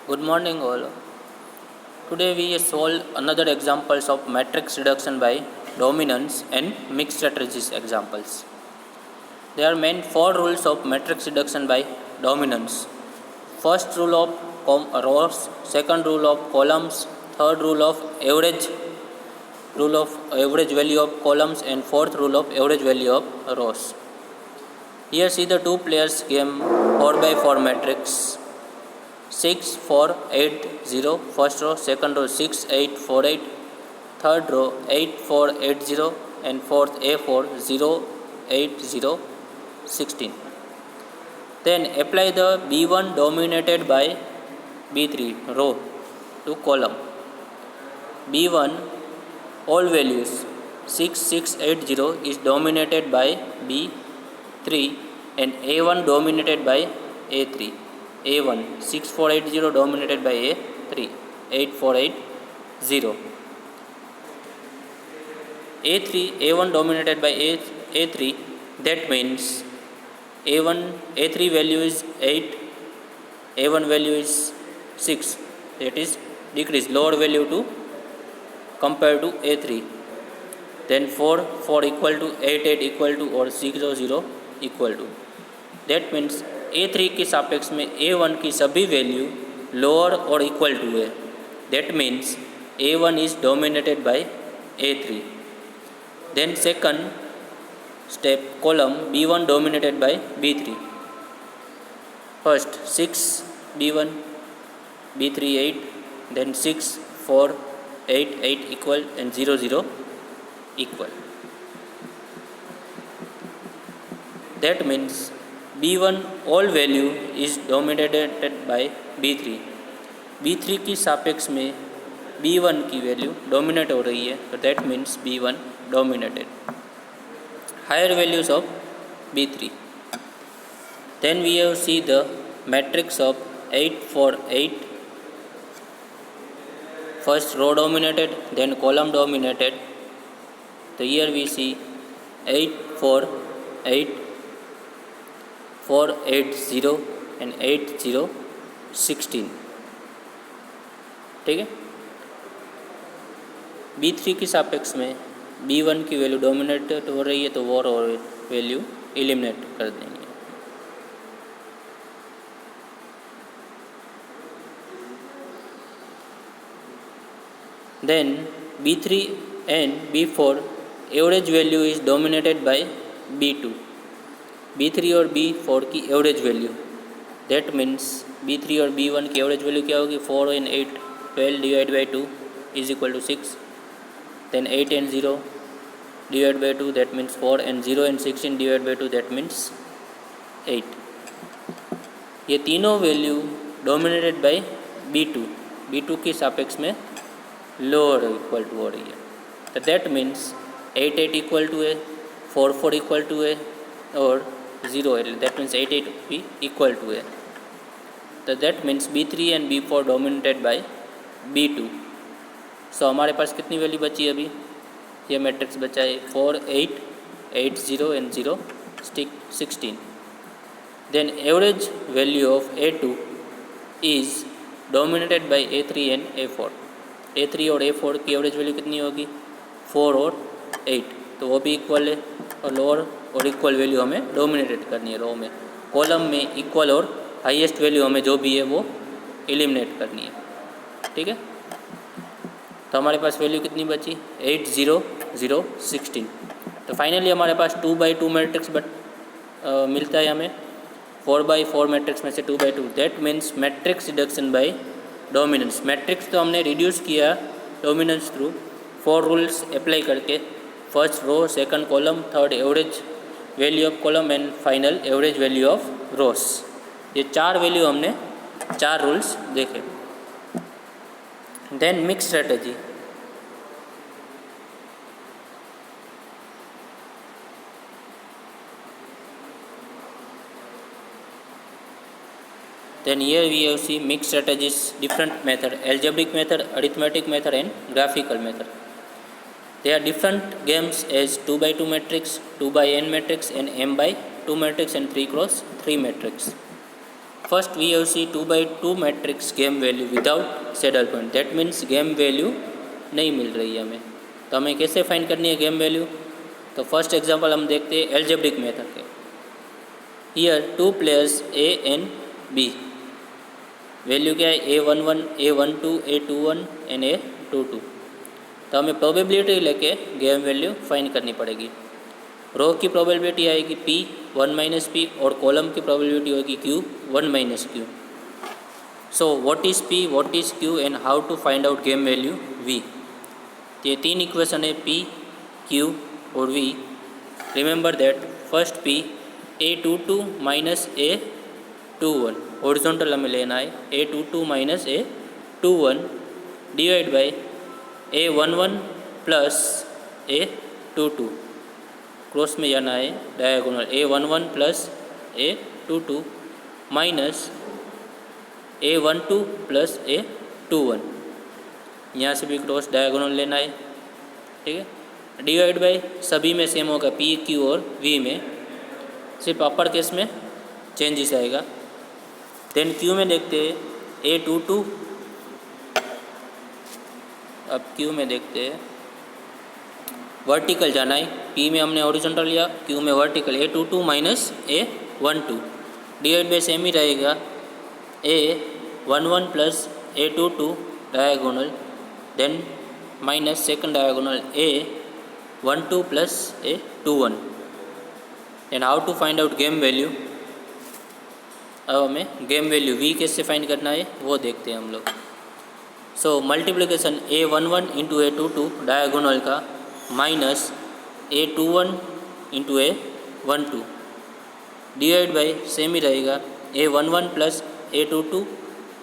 Good morning, all. Today we solve another examples of matrix reduction by dominance and mixed strategies examples. There are main four rules of matrix reduction by dominance. First rule of rows, second rule of columns, third rule of average value of columns, and fourth rule of average value of rows. Here see the two players game 4 by 4 matrix. 6 4 8 0 first row, second row 6 8 4 8, third row 8 4 8 0, and fourth A4 0 8 0 16. Then apply the B1 dominated by B3 row to column. B1 all values 6 6 8 0 is dominated by B3 and A1 dominated by A3. A1 6480 dominated by A3 8480. A1 dominated by A3, that means A3 value is 8, A1 value is 6, that is decrease lower value to compared to A3. Then 4 equal to 8 equal to or 0 equal to, that means A3 के सापेक्ष में A1 की सभी value lower और equal to है, that means A1 is dominated by A3. Then second step column B1 dominated by B3. First 6 B1 B3 8, then 6 4 8 8 equal and 0 0 equal. That means B1 all value is dominated by B3. B3 की सापेक्ष में B1 की value dominate हो रही है, तो that means B1 dominated. Higher values of B3. Then we have see the matrix of 8 4 8. First row dominated, then column dominated. So here we see 8 4 8, 4 8 0 and 8 0 16. ठीक है. B3 की सापेक्ष में B1 की वैल्यू डोमिनेटेड हो रही है, तो वो वैल्यू एलिमिनेट कर देंगे. Then B3 and B4 average value is dominated bye B2. B3 और B4 की average value, that means B3 और B1 की एवरेज वैल्यू क्या होगी, 4 and 8 12 divide by 2 is equal to 6. Then 8 and 0 divide by 2, that means 4, and 0 and 16 divide by 2, that means 8. ये तीनों value dominated by B2 की सापेक्ष में लोअर इक्वल टू हो रही है, तो दैट मीन्स 8 8 इक्वल टू है, 4 4 इक्वल टू है और 0 है, दैट मीन्स 8 8 भी इक्वल टू है. तो that means B3 and B4 dominated by B2. सो हमारे पास कितनी वैल्यू बची है अभी, ये मैट्रिक्स बचा है 4 8 8 0 and 0 16. Then average value of A2 is dominated by A3 and A4. A3 और A4 की एवरेज वैल्यू कितनी होगी, 4 और 8, तो वो भी इक्वल है. और लोअर और इक्वल वैल्यू हमें डोमिनेटेड करनी है रो में. कॉलम में इक्वल और हाईएस्ट वैल्यू हमें जो भी है वो एलिमिनेट करनी है. ठीक है. तो हमारे पास वैल्यू कितनी बची, 8 0 0 16. तो फाइनली हमारे पास 2 by 2 मैट्रिक्स मिलता है हमें. 4 by 4 मैट्रिक्स में से 2 by 2, that means matrix reduction by dominance. Matrix तो हमने रिड्यूस किया डोमिनेंस थ्रू 4 रूल्स अप्लाई करके. First row, second column, third average value of column and final average value of rows. ये 4 वैल्यू हमने 4 rules देखे. Then mix strategy. Then here we have see mixed strategies, different method, algebraic method, arithmetic method and graphical method. They are different games as 2 by 2 matrix, 2 by n matrix and m by 2 matrix and 3 cross 3 matrix. First we have see 2 by 2 matrix game value without saddle point, that means game value नहीं मिल रही है हमें। तो हमें कैसे find करनी है game value? तो फर्स्ट एग्जांपल हम देखते हैं एल्जेब्रिक मेथड के। Here 2 players A and B, value क्या है A11, A12, A21 and A22। तो हमें प्रोबेबिलिटी लेके गेम वैल्यू फाइंड करनी पड़ेगी। रो की प्रोबेबिलिटी आएगी P 1 - P और कॉलम की प्रोबेबिलिटी होगी Q 1 - Q। So what is P, what is Q and how to find out game value V। ये 3 इक्वेशन है P, Q और V। Remember that first P A22 - A21 horizontal हमें लेना है, A22 - A21 divide by A11 plus A22, cross में जाना है diagonal A11 plus A22 minus A12 plus A21, यहाँ से भी क्रॉस डायगोनल लेना है, ठीक है। डिवाइड बाय सभी में सेम होगा, P, Q और V में सिर्फ अपर केस में चेंजेस आएगा। देन Q में देखते हैं A22, अब Q में देखते हैं वर्टिकल जाना है, P में हमने हॉरिजॉन्टल लिया, Q में vertical A22 minus A12 divide by same ही रहेगा A11 plus A22 diagonal, then minus second diagonal A12 plus A21। And how to find out game value? अब हमें गेम वैल्यू V कैसे find करना है वो देखते हैं हम लोग। So multiplication A11 into A22 diagonal का minus A21 into A12 divide by same ही रहेगा A11 प्लस A22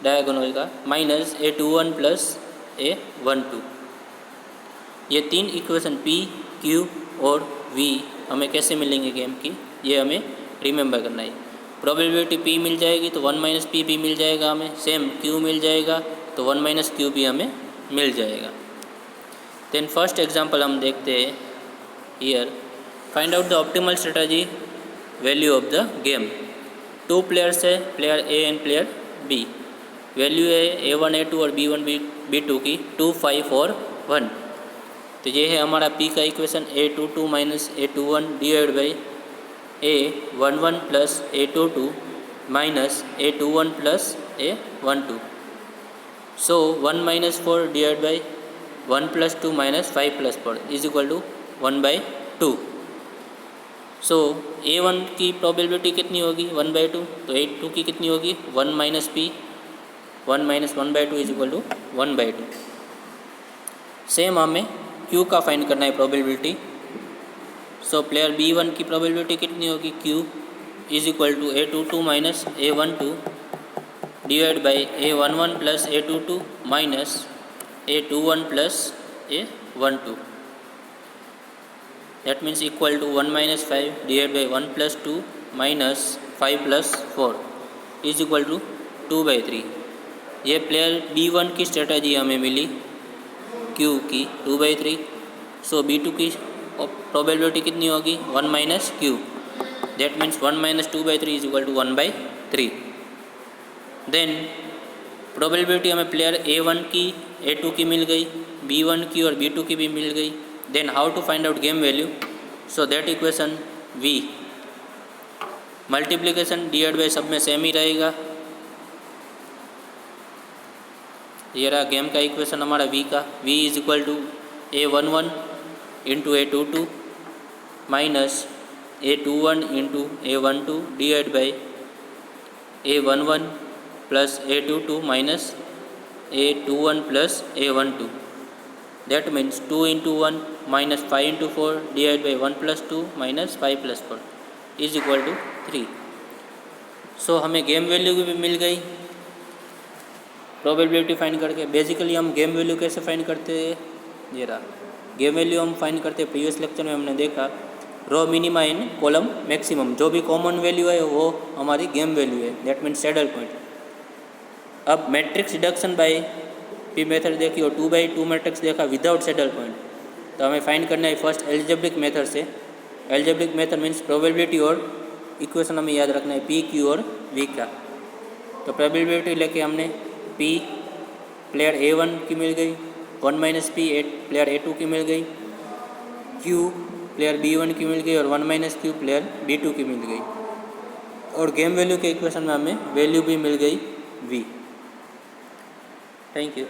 डायगोनल का माइनस A21 प्लस A12। ये 3 इक्वेशन P, Q और V हमें कैसे मिलेंगे गेम की, ये हमें रिमेंबर करना है। प्रोबेबिलिटी P मिल जाएगी तो 1 - P भी मिल जाएगा हमें, सेम Q मिल जाएगा तो 1 - Q भी हमें मिल जाएगा। देन फर्स्ट एग्जांपल हम देखते हैं। Here find out the optimal strategy value of the game. 2 players है, player A and player B। Value है A1, A2 और B1, B2 की 2, 5 और 1। तो ये है हमारा P का equation A22 minus A21 divide by A11 plus A22 minus A21 plus A12। So 1 - 4 divide by 1 + 2 - 5 + 4 is equal to 1/2। So A1 की प्रोबेबिलिटी कितनी होगी 1/2, तो A2 की कितनी होगी 1 - P, 1 - 1/2 is equal to 1/2। Same हमें Q का फाइंड करना है प्रोबेबिलिटी। सो प्लेयर B1 की प्रोबेबिलिटी कितनी होगी Q is equal to A22 minus A12 divide by A11 plus A22 minus A21 plus A12। That means equal to 1 - 5 divide by 1 + 2 minus 5 + 4 is equal to 2/3। ये player B1 की strategy हमें मिली Q की 2/3। सो B2 की probability कितनी होगी 1 - Q, that means 1 - 2/3 is equal to 1/3। Then probability हमें player A1 की A2 की मिल गई, B1 की और B2 की भी मिल गई। Then how to find out game value? So that equation V multiplication divide by सब में सेम ही रहेगा। ये रहा गेम का इक्वेशन हमारा V का। V is equal to A11 into A22 minus A21 into A12 divide by A11 plus A22 minus A21 plus A12। That means 2 × 1 minus 5 × 4 divide by 1 + 2 minus 5 + 4 is equal to 3। So हमें game value भी मिल गई probability find करके। Basically हम game value कैसे find करते हैं, ये रहा गेम वैल्यू हम फाइंड करते हैं। प्रीवियस लेक्चर में हमने देखा row minima in column maximum, जो भी कॉमन वैल्यू है वो हमारी गेम वैल्यू है, दैट मीन्स सैडल पॉइंट। अब matrix deduction by P method देखी और 2/2 मैट्रिक्स देखा विदाउट सैडल पॉइंट। तो हमें फाइंड करना है फर्स्ट एल्जेब्रिक मेथड से। एल्जेब्रिक मेथड मीन्स प्रोबेबिलिटी और इक्वेशन हमें याद रखना है P, Q और V का। तो प्रोबेबिलिटी लेके हमने P प्लेयर A1 की मिल गई, 1 माइनस P प्लेयर A2 की मिल गई, Q प्लेयर B1 की मिल गई और 1 माइनस Q प्लेयर B2 की मिल गई। और गेम वैल्यू के इक्वेशन में हमें वैल्यू भी मिल गई V। Thank you.